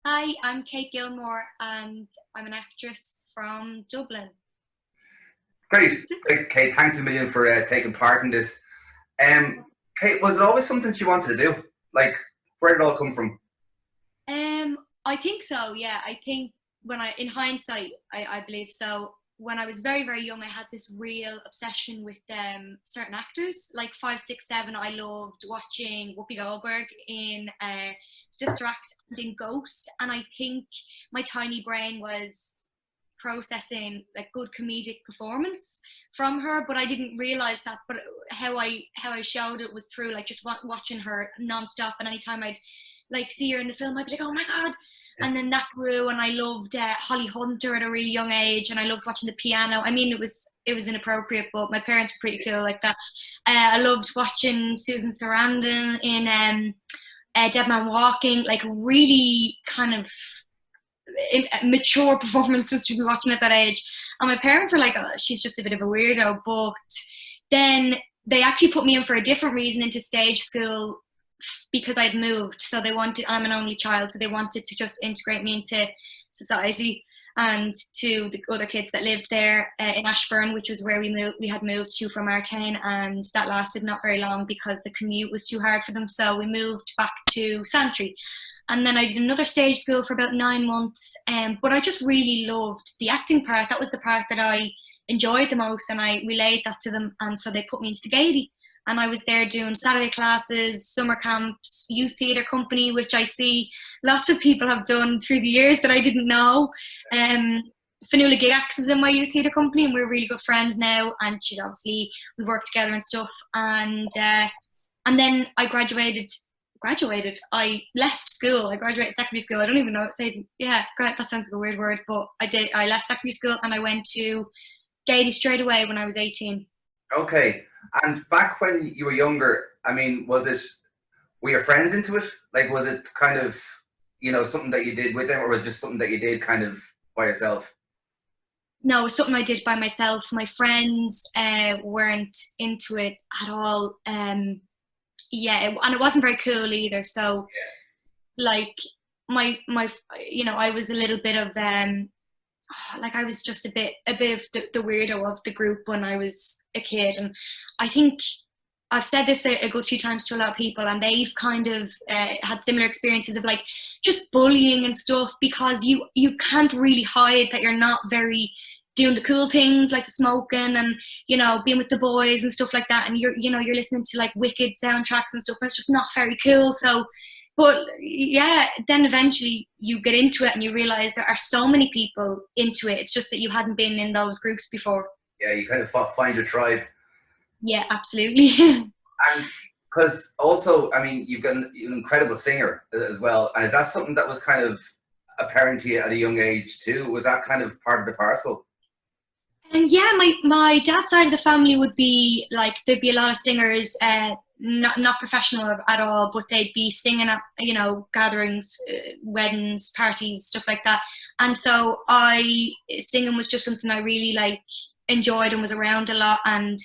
Hi, I'm Kate Gilmore and I'm an actress from Dublin. Great, great, Kate. Thanks a million for taking part in this. Kate, was it always something you wanted to do? Like, where did it all come from? Um, I think so, yeah. I think in hindsight, I believe so. When I was very, very young, I had this real obsession with certain actors. Like five, six, seven, I loved watching Whoopi Goldberg in Sister Act and in Ghost. And I think my tiny brain was processing like good comedic performance from her, but I didn't realize that. But how I showed it was through like just watching her nonstop, and anytime I'd like see her in the film, I'd be like, oh my god. And then that grew, and I loved Holly Hunter at a really young age, and I loved watching the piano. I mean, it was inappropriate, but my parents were pretty cool like that. I loved watching Susan Sarandon in Dead Man Walking, like really kind of mature performances to be watching at that age. And my parents were like, oh, she's just a bit of a weirdo. But then they actually put me in for a different reason into stage school because I'd moved. So they wanted, I'm an only child, so they wanted to just integrate me into society and to the other kids that lived there in Ashburn, which was where we had moved to from our town, and that lasted not very long because the commute was too hard for them. So we moved back to Santry, and then I did another stage school for about 9 months. But I just really loved the acting part. That was the part that I enjoyed the most, and I relayed that to them. And so they put me into the Gaiety. And I was there doing Saturday classes, summer camps, youth theatre company, which I see lots of people have done through the years that I didn't know. Fanula Gigax was in my youth theatre company, and we're really good friends now. And she's obviously, we work together and stuff. And then I graduated. I left school. I graduated secondary school. I don't even know. Say, yeah, great. That sounds like a weird word, but I did. I left secondary school and I went to Gaiety straight away when I was 18. Okay, and back when you were younger, I mean, were your friends into it? Like, was it kind of, something that you did with them, or was it just something that you did kind of by yourself? No, it was something I did by myself. My friends weren't into it at all. Yeah, and it wasn't very cool either. So, like, my, I was a little bit of like I was just a bit of the weirdo of the group when I was a kid. And I think I've said this a good few times to a lot of people, and they've kind of had similar experiences of like just bullying and stuff, because you can't really hide that you're not very doing the cool things like the smoking and being with the boys and stuff like that, and you're listening to like wicked soundtracks and stuff, and it's just not very cool. So but yeah, then eventually you get into it and you realize there are so many people into it. It's just that you hadn't been in those groups before. Yeah, you kind of find your tribe. Yeah, absolutely. And because also, I mean, you've got an incredible singer as well. And is that something that was kind of apparent to you at a young age too? Was that kind of part of the parcel? And yeah, my dad's side of the family would be like, there'd be a lot of singers, not professional at all, but they'd be singing at gatherings, weddings, parties, stuff like that. And so I singing was just something I really like enjoyed and was around a lot. And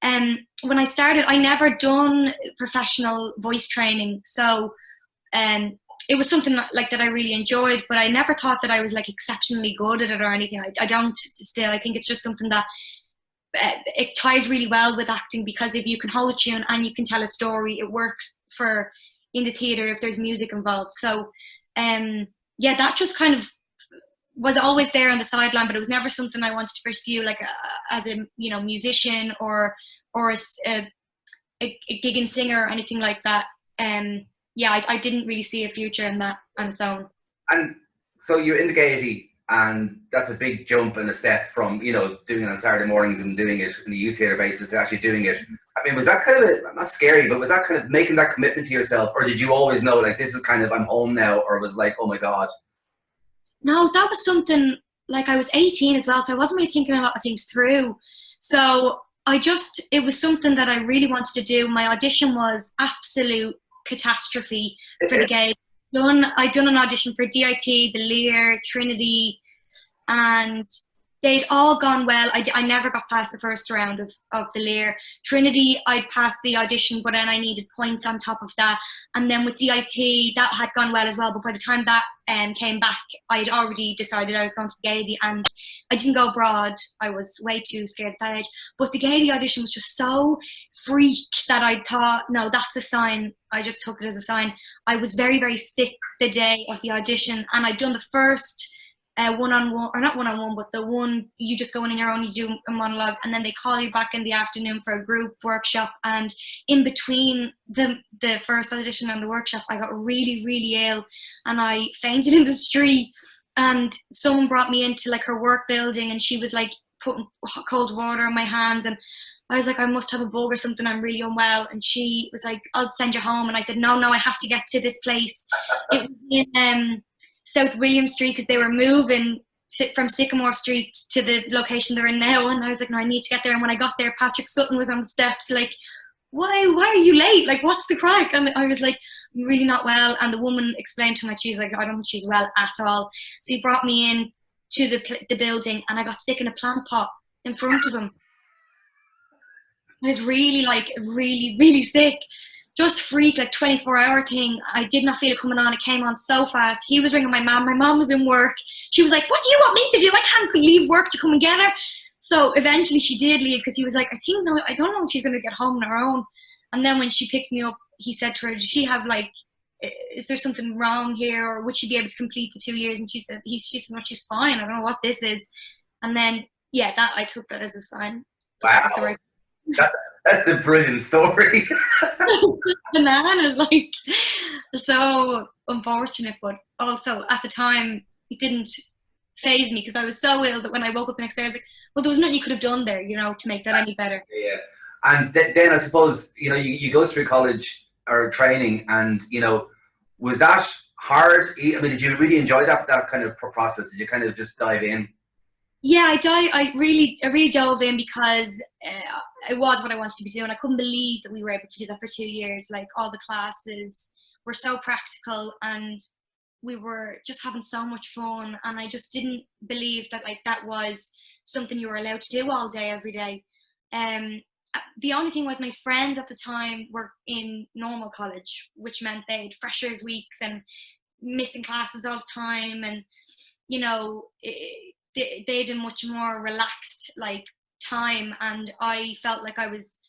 when I started, I never done professional voice training, so it was something like that I really enjoyed, but I never thought that I was like exceptionally good at it or anything. I don't still. I think it's just something that it ties really well with acting, because if you can hold a tune and you can tell a story, it works for in the theatre if there's music involved. So yeah, that just kind of was always there on the sideline, but it was never something I wanted to pursue like as a musician or as a gigging singer or anything like that. Yeah, I didn't really see a future in that on its own. And so you're in the Gaiety, and that's a big jump and a step from doing it on Saturday mornings and doing it in the youth theatre basis to actually doing it. I mean, was that kind of not scary, but was that kind of making that commitment to yourself, or did you always know like this is kind of I'm home now, or was like oh my god? No, that was something like I was 18 as well, so I wasn't really thinking a lot of things through. So it was something that I really wanted to do. My audition was absolute catastrophe for the gay. I'd done an audition for DIT, the Lear, Trinity, and they'd all gone well. I never got past the first round of the Lear. Trinity, I'd passed the audition, but then I needed points on top of that. And then with DIT, that had gone well as well. But by the time that came back, I'd already decided I was going to the Gaiety, and I didn't go abroad. I was way too scared at that age. But the Gaiety audition was just so freak that I thought, no, that's a sign. I just took it as a sign. I was very, very sick the day of the audition, and I'd done the first one-on-one, or not one-on-one, but the one you just go in on your own, you do a monologue, and then they call you back in the afternoon for a group workshop. And in between the first audition and the workshop, I got really, really ill, and I fainted in the street. And someone brought me into like her work building, and she was like putting cold water on my hands, and I was like, I must have a bug or something, I'm really unwell. And she was like, I'll send you home. And I said, no, I have to get to this place. It was in South William Street, because they were moving from Sycamore Street to the location they're in now. And I was like, no, I need to get there. And when I got there, Patrick Sutton was on the steps like, why are you late? Like, what's the crack? And I was like, I'm really not well. And the woman explained to me, she's like, I don't think she's well at all. So he brought me in to the building, and I got sick in a plant pot in front of him. I was really, really sick. Just freak, like 24-hour thing. I did not feel it coming on. It came on so fast. He was ringing my mom. My mom was in work. She was like, what do you want me to do? I can't leave work to come and get her. So eventually she did leave, because he was like, I don't know if she's going to get home on her own. And then when she picked me up, he said to her, does she have like, is there something wrong here? Or would she be able to complete the 2 years? And she said, no, she's fine. I don't know what this is. And then, yeah, that I took that as a sign. Wow. That's a brilliant story. Bananas, like, so unfortunate, but also at the time it didn't faze me, because I was so ill that when I woke up the next day I was like, well, there was nothing you could have done there, to make that any better. Yeah. And then I suppose, you go through college or training, and, was that hard? I mean, did you really enjoy that kind of process? Did you kind of just dive in? Yeah, I really dove in, because it was what I wanted to be doing. I couldn't believe that we were able to do that for 2 years. Like, all the classes were so practical, and we were just having so much fun. And I just didn't believe that that was something you were allowed to do all day, every day. The only thing was, my friends at the time were in normal college, which meant they had freshers weeks and missing classes all the time, and they had a much more relaxed time, and I felt like I was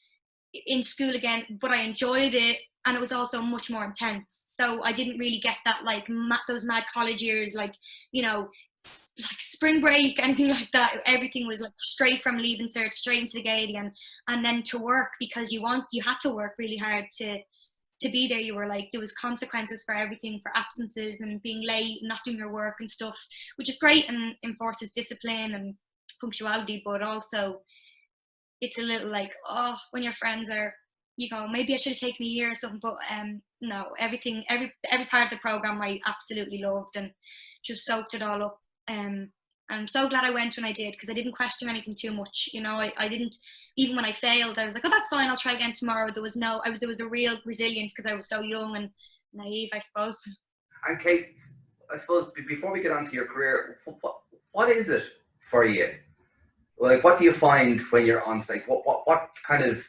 in school again, but I enjoyed it, and it was also much more intense. So I didn't really get that those mad college years, like spring break, anything like that. Everything was straight from leaving cert straight into the Gaiety, and then to work, because you had to work really hard to be there. You were there was consequences for everything, for absences and being late, not doing your work and stuff, which is great and enforces discipline and punctuality, but also it's a little when your friends are, maybe I should have taken a year or something, but no, every part of the program I absolutely loved and just soaked it all up. I'm so glad I went when I did, because I didn't question anything too much. I didn't, even when I failed, I was like, oh, that's fine, I'll try again tomorrow. There was a real resilience, because I was so young and naive, I suppose. And Kate, I suppose before we get on to your career, what is it for you? What do you find when you're on stage? What kind of,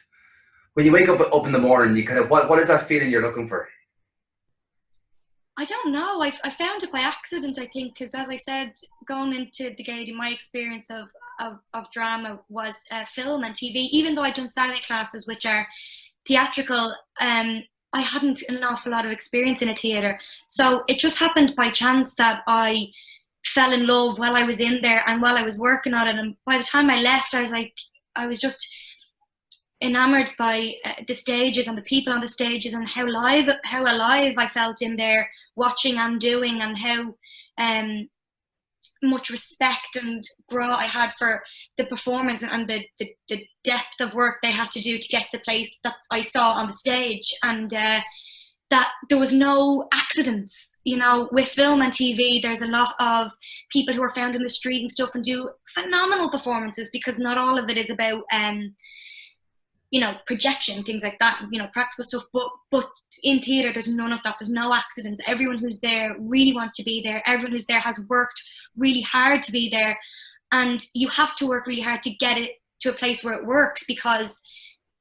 when you wake up in the morning, you kind of, what is that feeling you're looking for? I don't know. I found it by accident, I think, because as I said, going into the Gaiety, my experience of drama was film and TV. Even though I'd done Saturday classes, which are theatrical, I hadn't an awful lot of experience in a theatre. So it just happened by chance that I fell in love while I was in there and while I was working on it. And by the time I left, I was just enamored by the stages and the people on the stages, and how alive I felt in there, watching and doing, and how much respect and grow I had for the performance and the depth of work they had to do to get to the place that I saw on the stage, and that there was no accidents. With film and TV, there's a lot of people who are found in the street and stuff and do phenomenal performances, because not all of it is about projection, things like that, practical stuff. But in theatre, there's none of that. There's no accidents. Everyone who's there really wants to be there. Everyone who's there has worked really hard to be there. and you have to work really hard to get it to a place where it works, because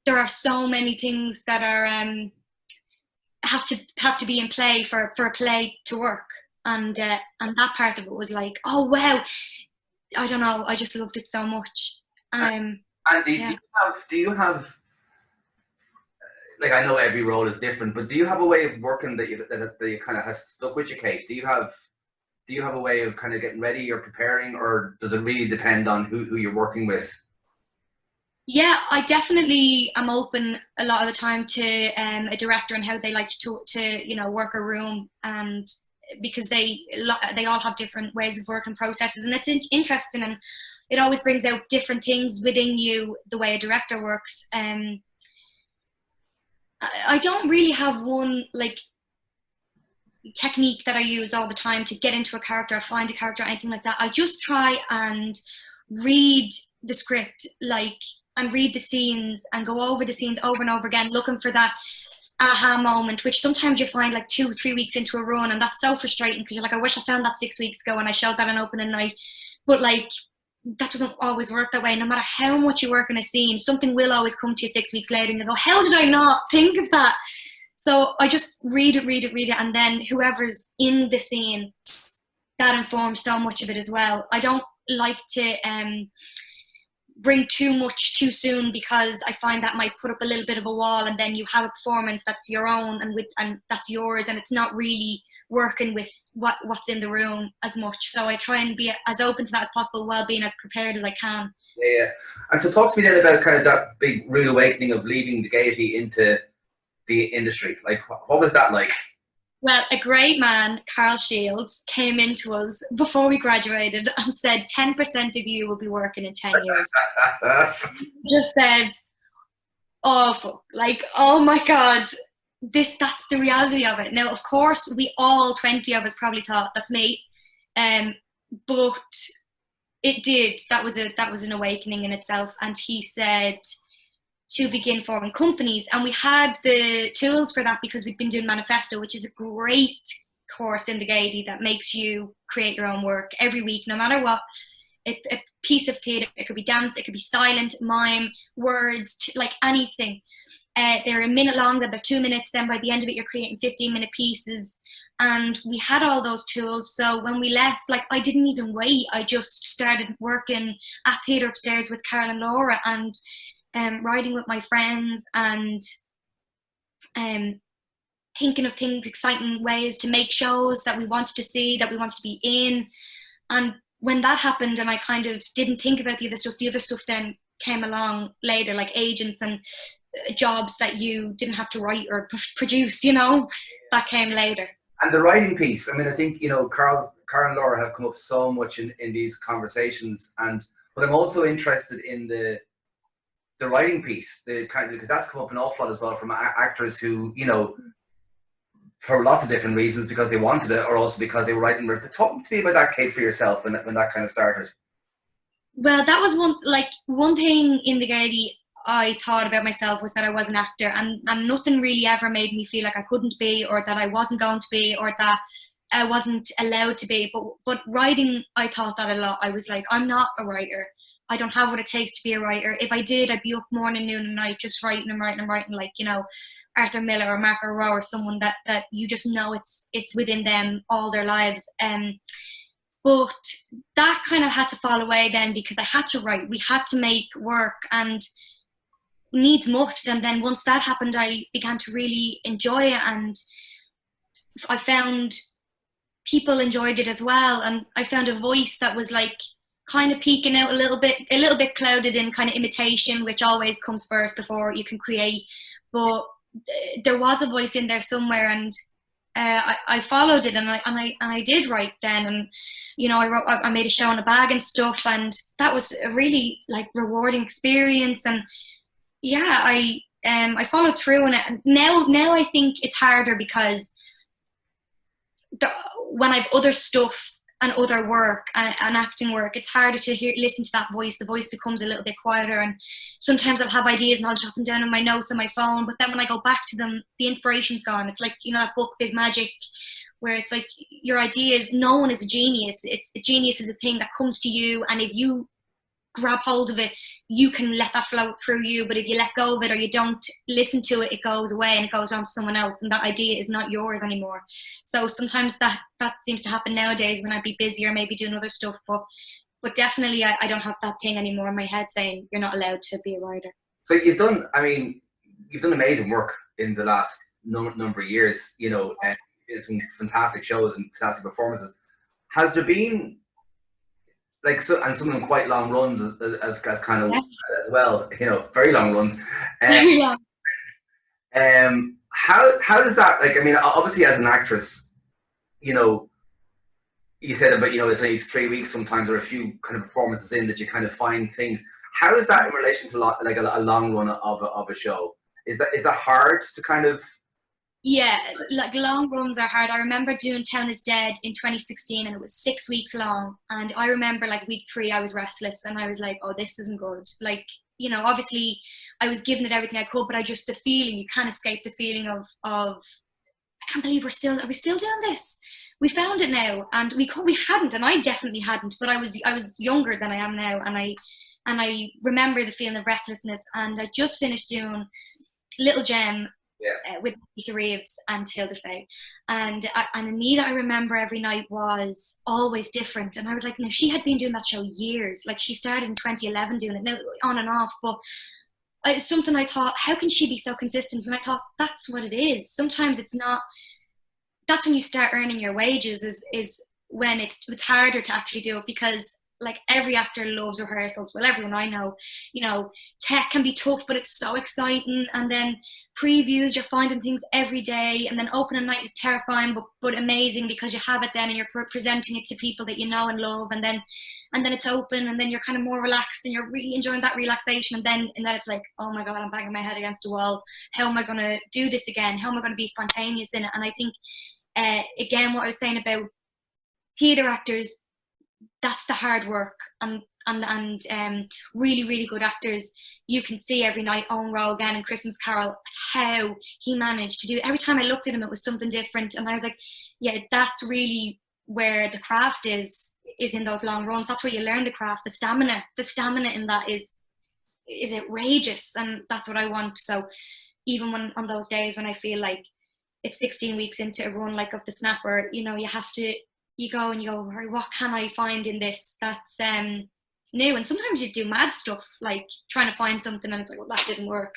there are so many things that are have to be in play for a play to work. And that part of it was like, oh wow, I don't know, I just loved it so much. And Yeah. do you have like, I know every role is different, but do you have a way of working that you kind of has stuck with you, Kate? Do you have a way of kind of getting ready or preparing, or does it really depend on who you're working with? Yeah, I definitely am open a lot of the time to a director and how they like to work a room, and because they all have different ways of working processes, and it's interesting, and it always brings out different things within you the way a director works. I don't really have one like technique that I use all the time to get into a character or find a character or anything like that. I just try and read the script, like, and read the scenes and go over the scenes over and over again, looking for that aha moment, which sometimes you find like 2-3 weeks into a run, and that's so frustrating because you're like, I wish I found that 6 weeks ago and I showed that on opening night. But like, that doesn't always work that way. No matter how much you work in a scene, something will always come to you 6 weeks later and you go, how did I not think of that? So I just read it, and then whoever's in the scene, that informs so much of it as well. I don't like to bring too much too soon, because I find that might put up a little bit of a wall, and then you have a performance that's your own and that's yours, and it's not really working with what's in the room as much. So I try and be as open to that as possible while being as prepared as I can. Yeah. And so talk to me then about kind of that big rude awakening of leaving the Gaiety into the industry. Like, what was that like? Well, a great man, Carl Shields, came into us before we graduated and said 10% of you will be working in 10 years. Just said, oh, fuck. Like, oh my God, that's the reality of it. Now, of course, we all, 20 of us probably thought, that's me. But it did. That was an awakening in itself. And he said to begin forming companies, and we had the tools for that because we'd been doing Manifesto, which is a great course in the Gaiety that makes you create your own work every week, no matter what. A piece of theatre, it could be dance, it could be silent, mime, words, like anything. They're a minute long, then they're 2 minutes, then by the end of it you're creating 15-minute pieces. And we had all those tools, so when we left, like, I didn't even wait. I just started working at Theatre Upstairs with Carol and Laura, and writing with my friends, and thinking of things, exciting ways to make shows that we wanted to see, that we wanted to be in. And when that happened and I kind of didn't think about the other stuff then came along later, like agents and jobs that you didn't have to write or produce, that came later. And the writing piece, I mean, I think, Carl and Laura have come up so much in these conversations, but I'm also interested in the writing piece, because that's come up an awful lot as well from actors who, for lots of different reasons, because they wanted it, or also because they were writing. Talk to me about that, Kate, for yourself, when that kind of started. Well, that was one thing in the Gaiety I thought about myself, was that I was an actor, and nothing really ever made me feel like I couldn't be, or that I wasn't going to be, or that I wasn't allowed to be. But writing, I thought that a lot. I was like, I'm not a writer. I don't have what it takes to be a writer. If I did, I'd be up morning, noon and night just writing, like, Arthur Miller or Mark Rowe, or someone that you just know it's within them all their lives. But that kind of had to fall away then, because I had to write. We had to make work, and needs must. And then once that happened, I began to really enjoy it, and I found people enjoyed it as well. And I found a voice that was like kind of peeking out a little bit clouded in kind of imitation, which always comes first before you can create. But there was a voice in there somewhere, and I followed it, and I did write then, and I made a show in a bag and stuff, and that was a really like rewarding experience. And yeah, I followed through on it. And now I think it's harder, because when I've other stuff and other work and acting work, it's harder to listen to that voice. The voice becomes a little bit quieter, and sometimes I'll have ideas and I'll jot them down in my notes on my phone, but then when I go back to them, the inspiration's gone. It's like, that book Big Magic, where it's like your ideas, no one is a genius. It's a genius is a thing that comes to you, and if you grab hold of it, you can let that flow through you. But if you let go of it or you don't listen to it, it goes away and it goes on to someone else, and that idea is not yours anymore. So sometimes that seems to happen nowadays when I'd be busy or maybe doing other stuff. But definitely I don't have that thing anymore in my head saying you're not allowed to be a writer. So you've done amazing work in the last number of years, you know, and some fantastic shows and fantastic performances. Has there been, like, so, and some of them quite long runs as kind of as well, you know, very long runs. Very long. How does that, like, I mean, obviously as an actress, you know, you said about, you know, it's only 3 weeks sometimes or a few kind of performances in that you kind of find things. How is that in relation to like a long run of a show? Is that hard to kind of? Yeah, like long runs are hard. I remember doing Town is Dead in 2016 and it was 6 weeks long. And I remember like week 3, I was restless and I was like, oh, this isn't good. Like, you know, obviously I was giving it everything I could, but the feeling, you can't escape the feeling of I can't believe are we still doing this? We found it now, and we hadn't, and I definitely hadn't, but I was younger than I am now, and I remember the feeling of restlessness, and I just finished doing Little Gem with Anita Reeves and Tilda Faye, and Anita, I remember every night was always different, and I was like, no, she had been doing that show years, like she started in 2011 doing it, now on and off, but it's something I thought, how can she be so consistent? And I thought, that's what it is. Sometimes it's not. That's when you start earning your wages. Is when it's harder to actually do it, because like every actor loves rehearsals. Well, everyone I know, you know, tech can be tough, but it's so exciting. And then previews, you're finding things every day. And then opening night is terrifying, but amazing because you have it then and you're presenting it to people that you know and love. And then it's open, and then you're kind of more relaxed and you're really enjoying that relaxation. And then it's like, oh my God, I'm banging my head against the wall. How am I going to do this again? How am I going to be spontaneous in it? And I think, again, what I was saying about theatre actors, that's the hard work, and really, really good actors, you can see every night, Owen Rowe again in Christmas Carol, how he managed to do it. Every time I looked at him, it was something different, and I was like, yeah, that's really where the craft is in those long runs. That's where you learn the craft. The stamina in that is outrageous, and that's what I want. So even when on those days when I feel like it's 16 weeks into a run like of the Snapper, you know, you go, what can I find in this that's new? And sometimes you do mad stuff, like trying to find something and it's like, well, that didn't work.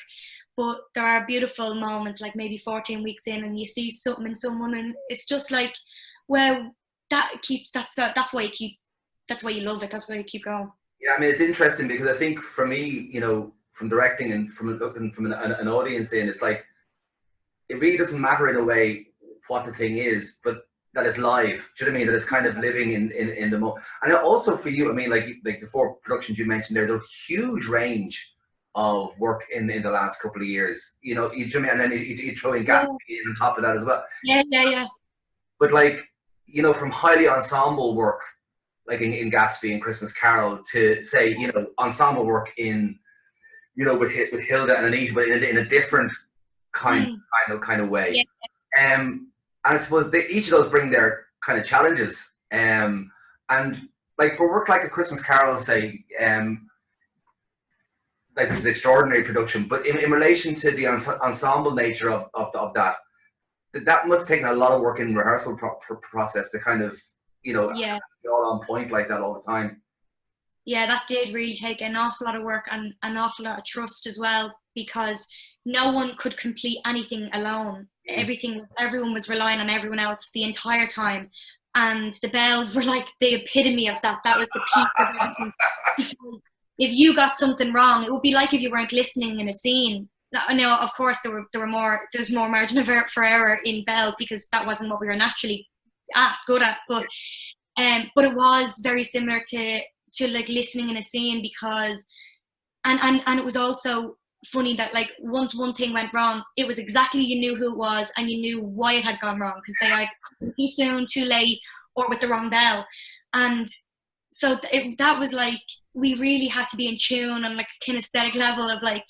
But there are beautiful moments, like maybe 14 weeks in, and you see something in someone, and it's just like, well, that's why you love it. That's why you keep going. Yeah, I mean, it's interesting because I think for me, you know, from directing and from looking from an audience in, it's like, it really doesn't matter in a way what the thing is, but that it's live. Do you know what I mean? That it's kind of living in the moment. And also for you, I mean, like the 4 productions you mentioned, there's a huge range of work in the last couple of years. You know, you know what I mean? And then you throw in Gatsby on top of that as well. Yeah. But like, you know, from highly ensemble work, like in Gatsby and Christmas Carol, to say, you know, ensemble work in, you know, with Hilda and Anita, but in a different kind of way. Yeah. And I suppose each of those bring their kind of challenges. And like for work like A Christmas Carol, say, like it was an extraordinary production, but in relation to the ensemble nature of that must take a lot of work in rehearsal process to kind of, you know, be all on point like that all the time. Yeah, that did really take an awful lot of work and an awful lot of trust as well, because no one could complete anything alone. Everyone was relying on everyone else the entire time. And the bells were like the epitome of that. That was the peak of everything. Because if you got something wrong, it would be like if you weren't listening in a scene. No, of course there's more margin for error in bells because that wasn't what we were naturally good at. But it was very similar to like listening in a scene, because and it was also funny that like once one thing went wrong, it was exactly, you knew who it was and you knew why it had gone wrong, because they either come too soon, too late, or with the wrong bell. And so that was like, we really had to be in tune on like a kinesthetic level of like,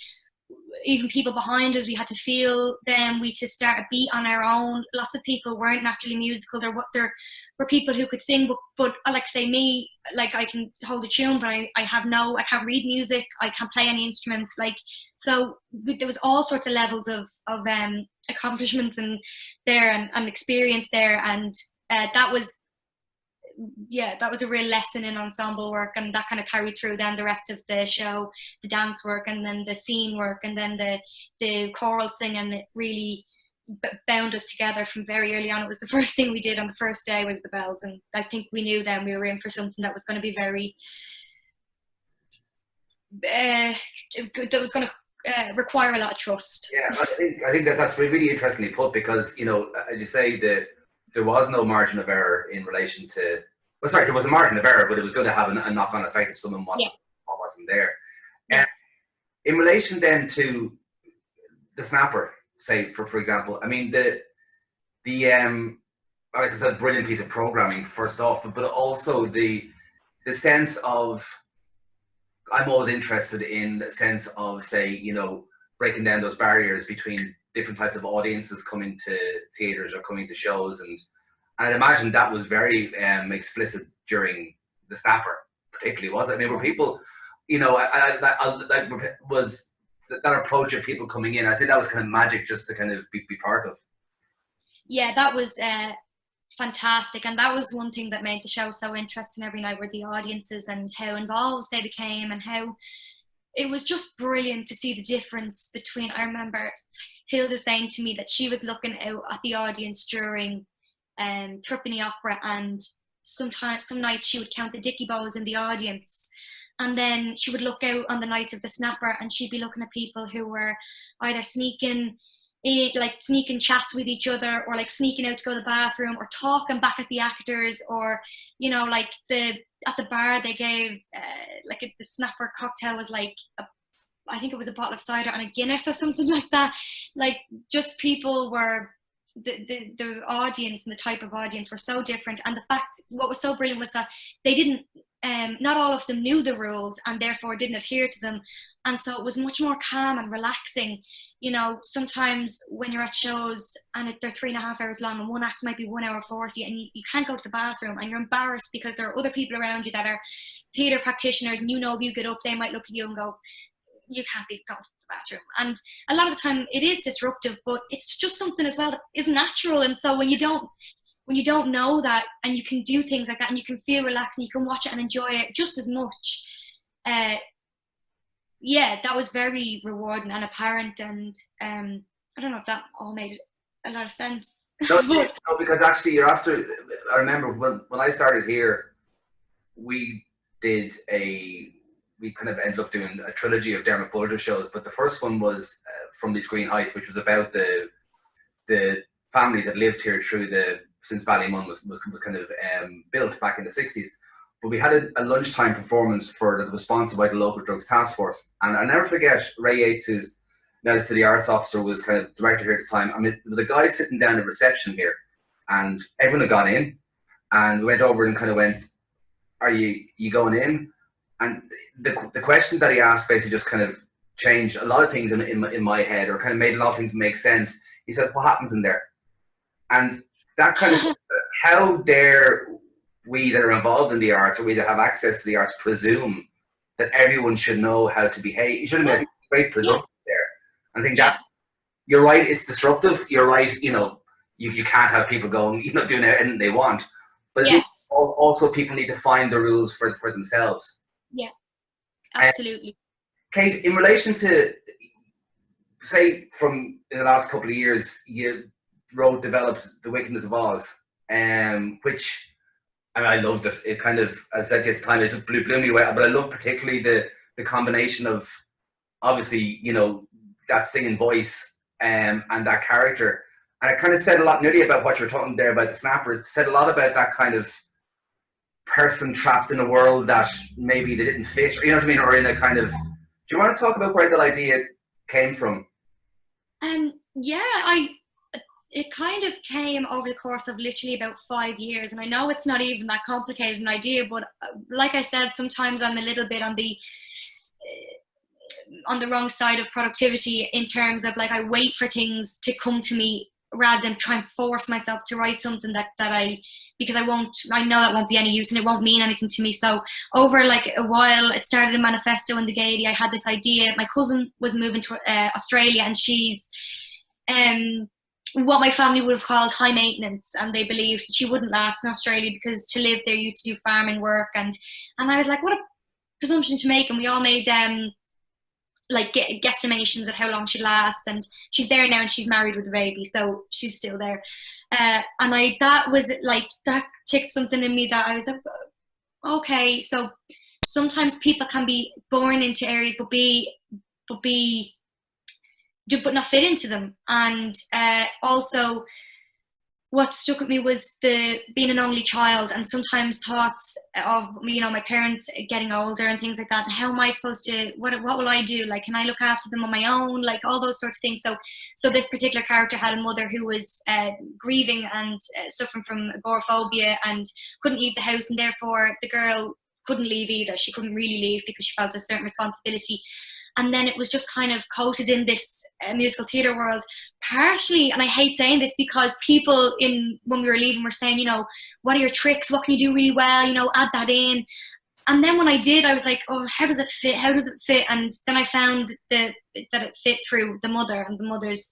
even people behind us, we had to feel them. We had to start a beat on our own. Lots of people weren't naturally musical. There were people who could sing, but like say me, like I can hold a tune, but I can't read music. I can't play any instruments. Like, so there was all sorts of levels of accomplishments and there and experience there, and that was a real lesson in ensemble work, and that kind of carried through then the rest of the show, the dance work, and then the scene work, and then the choral singing. It really bound us together from very early on. It was the first thing we did on the first day was the bells, and I think we knew then we were in for something that was going to be very that was going to require a lot of trust. Yeah, I think that's really interestingly put, because, you know, as you say, that there was no margin of error in relation to. Well, sorry, there was a margin of error, but it was going to have a knock-on effect if someone wasn't there. Yeah. In relation then to the snapper, say for example, I mean the as I said, brilliant piece of programming first off, but also the sense of, I'm always interested in the sense of, say, you know, breaking down those barriers between different types of audiences coming to theatres or coming to shows, and I'd imagine that was very explicit during the snapper, particularly, was it? I mean, were people, you know, was that approach of people coming in, I think that was kind of magic just to kind of be part of. Yeah, that was fantastic, and that was one thing that made the show so interesting every night, were the audiences and how involved they became, and how it was just brilliant to see the difference between. I remember Hilda saying to me that she was looking out at the audience during Turpenny Opera, and some nights she would count the dicky bows in the audience, and then she would look out on the nights of the snapper and she'd be looking at people who were either sneaking chats with each other, or like sneaking out to go to the bathroom, or talking back at the actors, or, you know, like at the bar they gave the snapper cocktail was like I think it was a bottle of cider and a Guinness or something like that. Like, just people were the audience and the type of audience were so different, and what was so brilliant was that they didn't not all of them knew the rules and therefore didn't adhere to them, and so it was much more calm and relaxing. You know, sometimes when you're at shows and they're 3.5 hours long and one act might be 1 hour 40, and you can't go to the bathroom and you're embarrassed because there are other people around you that are theatre practitioners, and you know if you get up they might look at you and go, you can't be going to the bathroom. And a lot of the time it is disruptive, but it's just something as well that is natural. And so when you don't know that, and you can do things like that, and you can feel relaxed and you can watch it and enjoy it just as much, that was very rewarding and apparent. And I don't know if that all made a lot of sense. No, because actually you're after. I remember when I started here, we kind of ended up doing a trilogy of Dermot Bulger shows, but the first one was From These Green Heights, which was about the families that lived here since Ballymun was kind of built back in the 60s. But we had a lunchtime performance that was sponsored by the local drugs task force, and I never forget Ray Yates, who's now the city arts officer, was kind of director here at the time. I mean, there was a guy sitting down at reception here, and everyone had gone in, and we went over and kind of went, "Are you going in?" And the question that he asked basically just kind of changed a lot of things in my head, or kind of made a lot of things make sense. He said, "What happens in there?" And that kind of, how dare we that are involved in the arts, or we that have access to the arts, presume that everyone should know how to behave? You should have made a great presumption there. I think that you're right, it's disruptive. You're right, you know, you can't have people going, you know, doing anything they want. But also people need to find the rules for themselves. Yeah, absolutely. Kate, in relation to, say, from in the last couple of years, you developed The Wickedness of Oz, which, I mean, I loved it. It kind of, as I said at the time, it just blew me away. But I love particularly the combination of, obviously, you know, that singing voice and that character. And it kind of said a lot, nearly about what you were talking there about the snappers. It said a lot about that kind of person trapped in a world that maybe they didn't fit, or, you know what I mean, or in a kind of. Do you want to talk about where that idea came from? It kind of came over the course of literally about 5 years, and I know it's not even that complicated an idea, but like I said, sometimes I'm a little bit on the on the wrong side of productivity in terms of like I wait for things to come to me rather than try and force myself to write something that because I know that won't be any use and it won't mean anything to me. So over like a while, it started a manifesto in the Gaiety. I had this idea. My cousin was moving to Australia, and she's what my family would have called high maintenance, and they believed she wouldn't last in Australia because to live there you had to do farming work, and I was like, what a presumption to make. And we all made like guesstimations at how long she'd last, and she's there now and she's married with a baby, so she's still there. And that ticked something in me that I was like, okay, so sometimes people can be born into areas but not fit into them. And also what stuck with me was being an only child, and sometimes thoughts of, you know, my parents getting older and things like that, and how am I supposed to, what will I do, like, can I look after them on my own, like all those sorts of things. So this particular character had a mother who was grieving and suffering from agoraphobia and couldn't leave the house, and therefore the girl couldn't leave either. She couldn't really leave because she felt a certain responsibility. And then it was just kind of coated in this musical theatre world, partially, and I hate saying this because people when we were leaving were saying, you know, what are your tricks? What can you do really well? You know, add that in. And then when I did, I was like, oh, how does it fit? How does it fit? And then I found that it fit through the mother, and the mother's,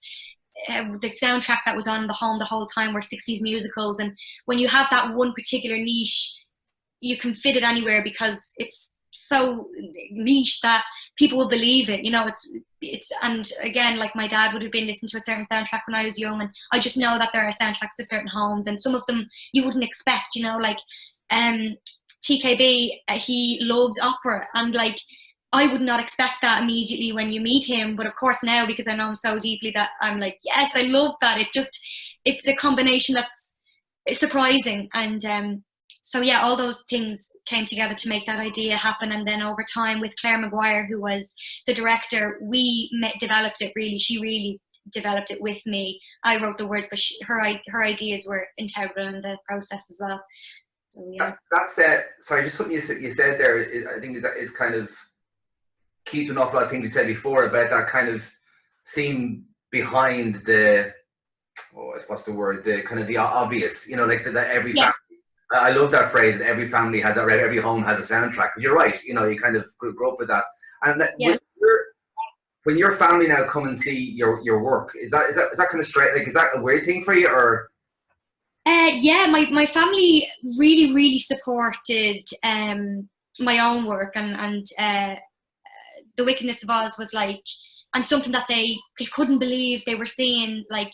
the soundtrack that was on the home the whole time were 60s musicals. And when you have that one particular niche, you can fit it anywhere because it's so niche that people will believe it, you know. It's and again, like my dad would have been listening to a certain soundtrack when I was young, and I just know that there are soundtracks to certain homes, and some of them you wouldn't expect, you know, like TKB, he loves opera, and like I would not expect that immediately when you meet him, but of course now, because I know him so deeply, that I'm like, yes, I love that. It's a combination that's surprising. And so yeah, all those things came together to make that idea happen. And then over time, with Claire Maguire, who was the director, we developed it really. She really developed it with me. I wrote the words, but her ideas were integral in the process as well. So yeah. That's sorry, just something you said there. I think is kind of key to an awful lot of things you said before about that kind of scene behind the what's the word? The kind of the obvious, you know, like that every family. I love that phrase. Every family has that. Every home has a soundtrack. Because you're right. You know, you kind of grew up with that. And that, when your family now come and see your work, is that kind of straight? Like, is that a weird thing for you, or? Yeah, my family really supported my own work, and The Wickedness of Oz was like, and something that they couldn't believe they were seeing, like,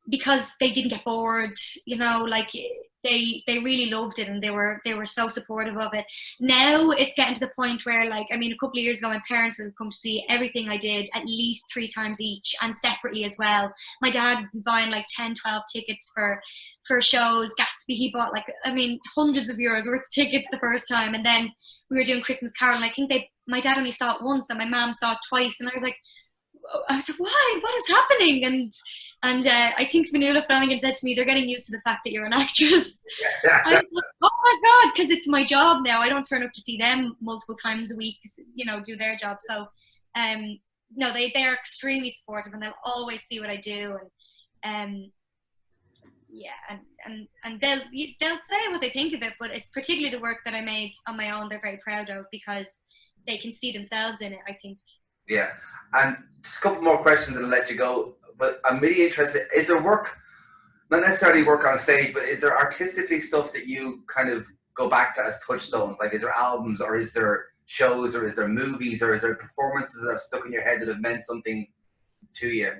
because they didn't get bored, you know, like they really loved it, and they were so supportive of it. Now it's getting to the point where, like, I mean, a couple of years ago, my parents would come to see everything I did at least 3 times each, and separately as well. My dad buying like 10-12 tickets for shows. Gatsby, he bought like, I mean, hundreds of euros worth of tickets the first time, and then we were doing Christmas Carol, and I think my dad only saw it once and my mom saw it twice, and I was like, why? What is happening? And I think Vanilla Flanagan said to me, they're getting used to the fact that you're an actress. I was like, oh my God, because it's my job now. I don't turn up to see them multiple times a week, you know, do their job. So, no, they are extremely supportive, and they'll always see what I do. And yeah, and they'll say what they think of it, but it's particularly the work that I made on my own, they're very proud of, because they can see themselves in it, I think. Yeah, and just a couple more questions and I'll let you go. But I'm really interested, is there work, not necessarily work on stage, but is there artistically stuff that you kind of go back to as touchstones? Like, is there albums, or is there shows, or is there movies, or is there performances that have stuck in your head that have meant something to you?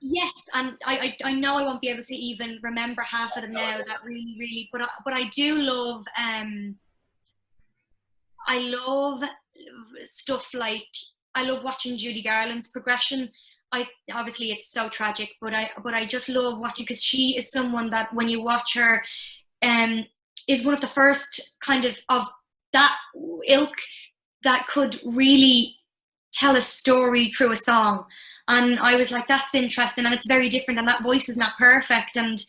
Yes, and I know I won't be able to even remember half of them now, that really, but I do love, I love stuff like, I love watching Judy Garland's progression. Obviously it's so tragic, but I just love watching, because she is someone that when you watch her, is one of the first kind of that ilk that could really tell a story through a song. And I was like, that's interesting, and it's very different, and that voice is not perfect, and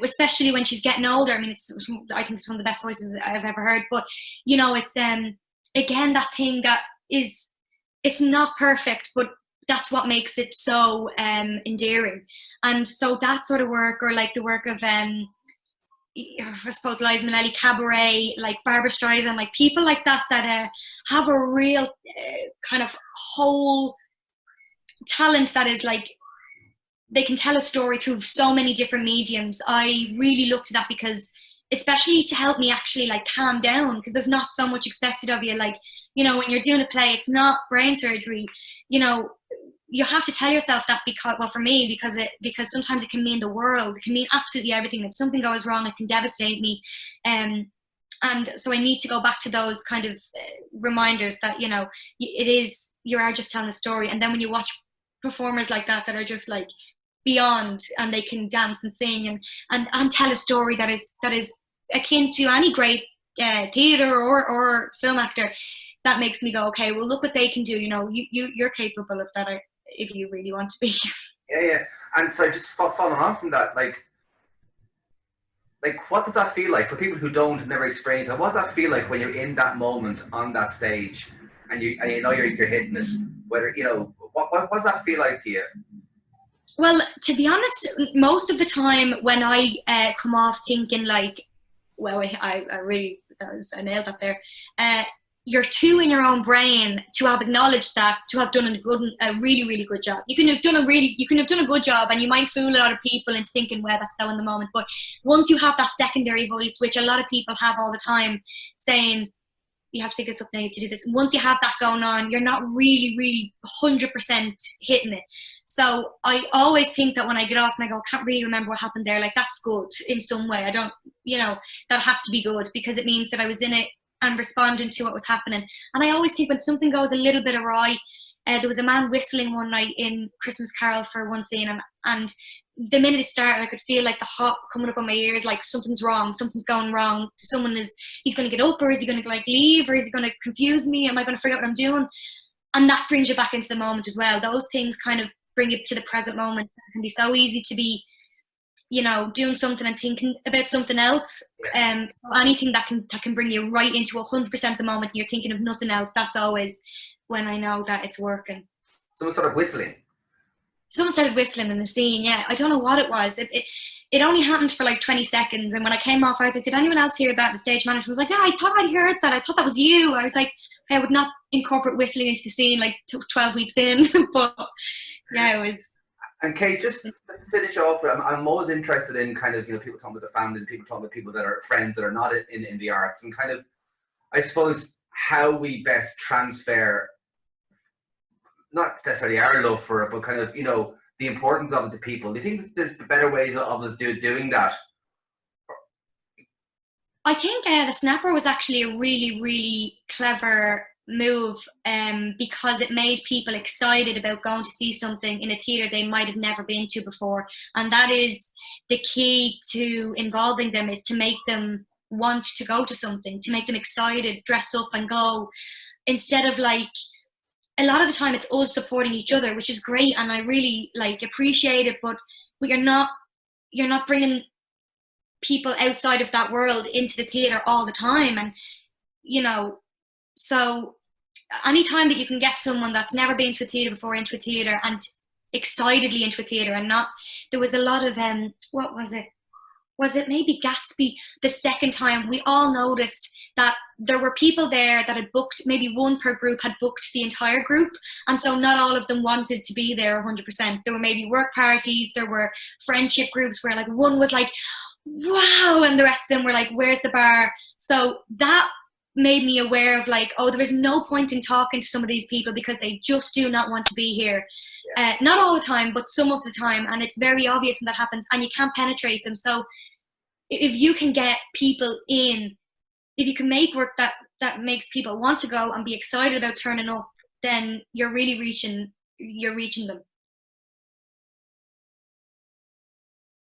especially when she's getting older. I mean, I think it's one of the best voices I've ever heard. But you know, it's again, that thing that is, it's not perfect, but that's what makes it so endearing. And so that sort of work, or like the work of I suppose Liza Minnelli, Cabaret, like Barbara Streisand, like people like that that have a real kind of whole talent that is like, they can tell a story through so many different mediums. I really look to that, because especially to help me actually like calm down, because there's not so much expected of you. Like, you know, when you're doing a play, it's not brain surgery. You know, you have to tell yourself that, because, well, for me, because sometimes it can mean the world. It can mean absolutely everything. If something goes wrong, it can devastate me. And so I need to go back to those kind of reminders that, you know, you are just telling a story. And then when you watch performers like that are just like beyond, and they can dance and sing and tell a story that is akin to any great theatre or film actor, that makes me go, okay, well, look what they can do. You know, you're capable of that if you really want to be. Yeah. And so just following on from that, like what does that feel like for people who don't never experience it? What does that feel like when you're in that moment on that stage and you know you're hitting it? Whether, you know, what does that feel like to you? Well, to be honest, most of the time when I come off thinking like, well, I really, I nailed that there. You're too in your own brain to have acknowledged that, to have done a really, really good job. You can have done a good job, and you might fool a lot of people into thinking, well, that's so in the moment. But once you have that secondary voice, which a lot of people have all the time, saying, you have to pick this up now, you have to do this. Once you have that going on, you're not really, really 100% hitting it. So I always think that when I get off and I go, I can't really remember what happened there, like that's good in some way. I don't, you know, that has to be good, because it means that I was in it and responding to what was happening. And I always think when something goes a little bit awry, there was a man whistling one night in Christmas Carol for one scene, and the minute it started, I could feel like the hot coming up on my ears, like something's wrong, something's going wrong. He's going to get up, or is he going to like leave, or is he going to confuse me? Am I going to forget what I'm doing? And that brings you back into the moment as well. Those things kind of bring you to the present moment. It can be so easy to be, you know, doing something and thinking about something else. So anything that can bring you right into 100% the moment, and you're thinking of nothing else, that's always when I know that it's working. Someone started whistling. Someone started whistling in the scene, yeah. I don't know what it was. It only happened for like 20 seconds. And when I came off, I was like, did anyone else hear that? And the stage manager was like, yeah, I thought I'd heard that. I thought that was you. I was like, I would not incorporate whistling into the scene like 12 weeks in. But yeah, it was. And Kate, just to finish off, I'm always interested in kind of, you know, people talking about their families, people talking about people that are friends that are not in the arts, and kind of, I suppose, how we best transfer, not necessarily our love for it, but kind of, you know, the importance of it to people. Do you think there's better ways of us doing that? I think the Snapper was actually a really, really clever move, because it made people excited about going to see something in a theatre they might have never been to before. And that is the key to involving them, is to make them want to go to something, to make them excited, dress up and go, instead of like, a lot of the time it's us supporting each other, which is great, and I really like appreciate it, but you're not bringing people outside of that world into the theatre all the time. And, you know, so anytime that you can get someone that's never been to a theatre before into a theatre, and excitedly into a theatre, and not, there was a lot of what was it maybe Gatsby, the second time we all noticed that there were people there that had booked, maybe one per group had booked the entire group, and so not all of them wanted to be there 100%. There were maybe work parties, there were friendship groups where like one was like, wow, and the rest of them were like, where's the bar? So that made me aware of like, oh, there is no point in talking to some of these people because they just do not want to be here. Not all the time, but some of the time, and it's very obvious when that happens, and you can't penetrate them. So if you can get people in, if you can make work that makes people want to go and be excited about turning up, then you're really reaching them.